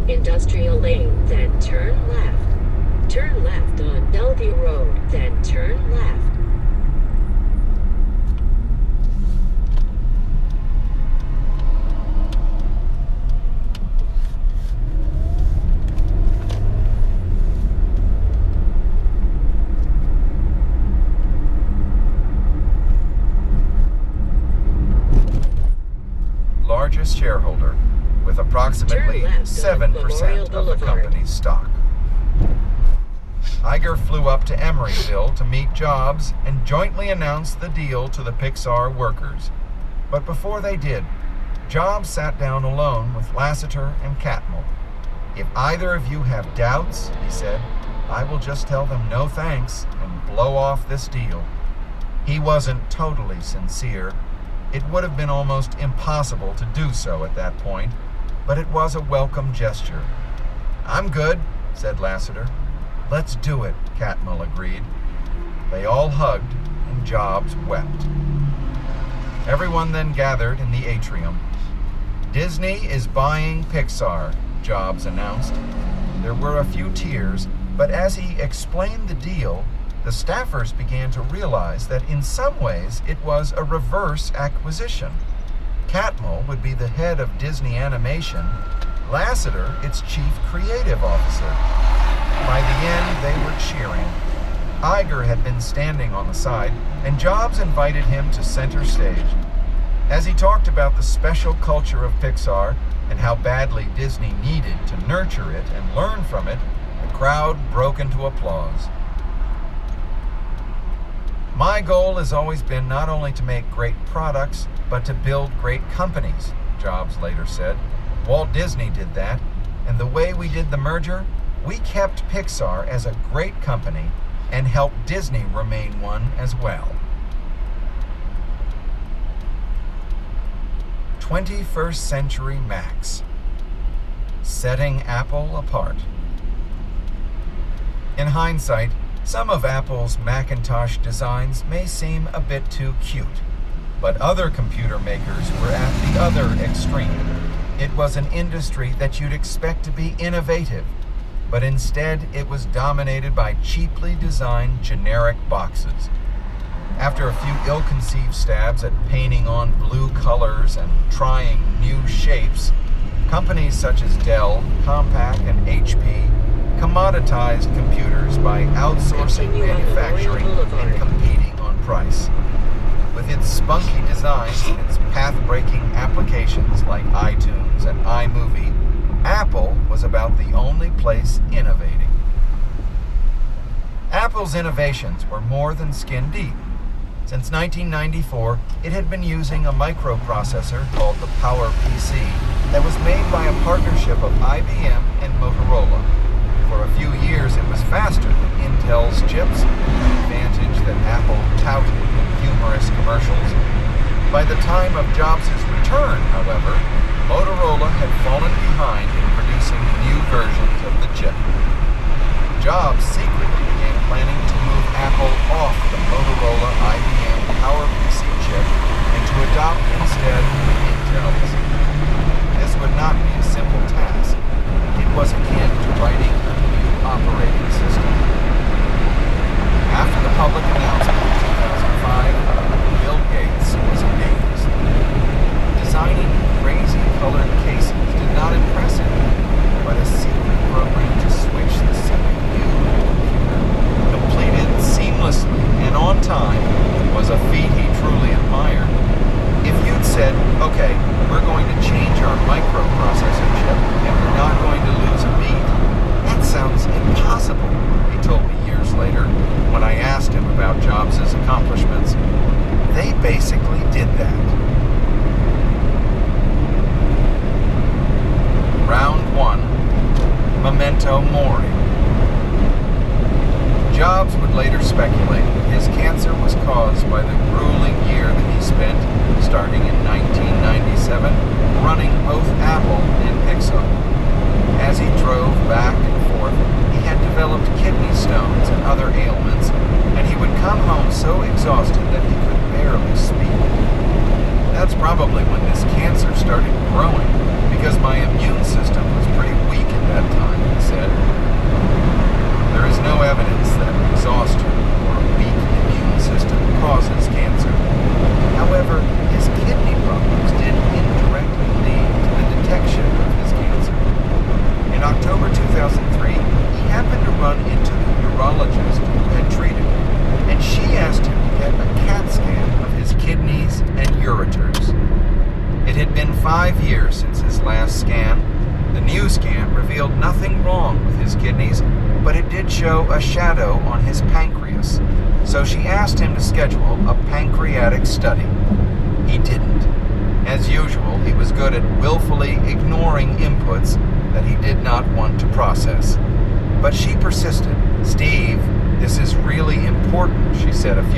Industrial Lane, then turn left. Turn left on Bellevue Road, then turn left. Largest shareholder, with approximately 7% of the company's stock. Iger flew up to Emeryville to meet Jobs and jointly announced the deal to the Pixar workers. But before they did, Jobs sat down alone with Lasseter and Catmull. "If either of you have doubts," he said, "I will just tell them no thanks and blow off this deal." He wasn't totally sincere. It would have been almost impossible to do so at that point, but it was a welcome gesture. "I'm good," said Lasseter. "Let's do it," Catmull agreed. They all hugged, and Jobs wept. Everyone then gathered in the atrium. "Disney is buying Pixar," Jobs announced. There were a few tears, but as he explained the deal, the staffers began to realize that in some ways it was a reverse acquisition. Catmull would be the head of Disney Animation, Lasseter its chief creative officer. By the end, they were cheering. Iger had been standing on the side, and Jobs invited him to center stage. As he talked about the special culture of Pixar and how badly Disney needed to nurture it and learn from it, the crowd broke into applause. "My goal has always been not only to make great products, but to build great companies," Jobs later said. "Walt Disney did that, and the way we did the merger, we kept Pixar as a great company and helped Disney remain one as well." 21st Century Max. Setting Apple apart. In hindsight, some of Apple's Macintosh designs may seem a bit too cute, but other computer makers were at the other extreme. It was an industry that you'd expect to be innovative, but instead it was dominated by cheaply designed generic boxes. After a few ill-conceived stabs at painting on blue colors and trying new shapes, companies such as Dell, Compaq, and HP commoditized computers by outsourcing manufacturing and competing on price. With its spunky designs and its path-breaking applications like iTunes and iMovie, Apple was about the only place innovating. Apple's innovations were more than skin deep. Since 1994, it had been using a microprocessor called the PowerPC that was made by a partnership of IBM and Motorola. For a few years, it was faster than Intel's chips, an advantage that Apple touted in humorous commercials. By the time of Jobs' return, however, Motorola had fallen behind in producing new versions of the chip. Jobs secretly began planning to move Apple off the Motorola IBM PowerPC chip and to adopt instead Intel's. This would not be a simple task. It was akin to writing a new operating system. After the public announcement in 2005, Bill Gates was amazed. Designing crazy colored cases did not impress him, but a secret program to switch the CPU completed seamlessly and on time was a feat he truly admired. If you'd said, "Okay, we're going to change our microprocessor chip and we're not going to lose a beat," that sounds impossible, he told me years later when I asked him about Jobs' accomplishments. They basically did that. Round 1. Memento Mori. Jobs would later speculate that his cancer was caused by the grueling year that he spent, starting in 1997, running both Apple That's probably when this cancer started growing, because my immune system was pretty weak at that time, he said. There is no evidence that exhaustion or a weak immune system causes cancer. However, his kidney problems did indirectly lead to the detection of his cancer. In October 2003, he happened to run into the urologist who had treated him, and she asked him to get a CAT scan of his kidneys and ureters. It had been 5 years since his last scan. The new scan revealed nothing wrong with his kidneys, but it did show a shadow on his pancreas. So she asked him to schedule a pancreatic study. He didn't. As usual, he was good at willfully ignoring inputs that he did not want to process. But she persisted. "Steve, this is really important," she said a few